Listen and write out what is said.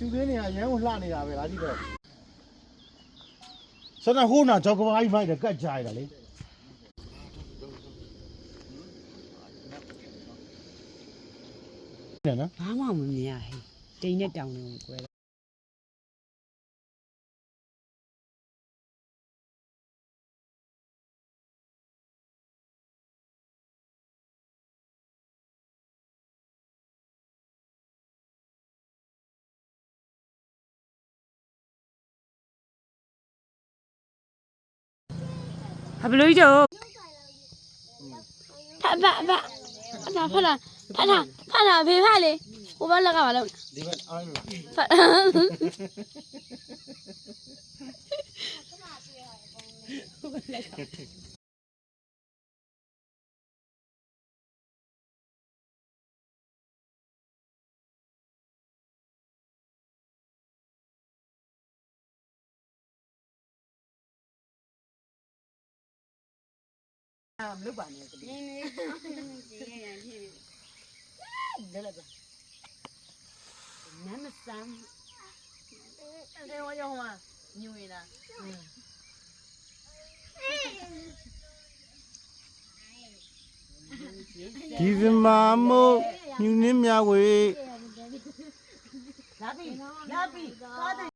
ရှူသေးနေရရမ်းကိုလှနေတာပဲလားကြည့်တော့စနဟိုးနာကြောက်ကဘာကြီးဖိုက်တယ်ကတ်ကြရတာလေနော်ဘာမှမမြင်ရဟဲ့တိမ်နဲ့တောင်နေကိုကွဲဟာဘလို့ကြောဖတ်တာဖေးဖတ်လေဟိုဘက်လက်ကပါလို့ဒီဘက်အားလို့ဖတ်မလုပ်ပါနဲ့နင်းနေတယ်လည်းနမ်းမစမ်းအဲ့ဒါရောမှာညူနေတာဒီစမာမို့ညူနင်းမြဝေလာပြီသွားတယ်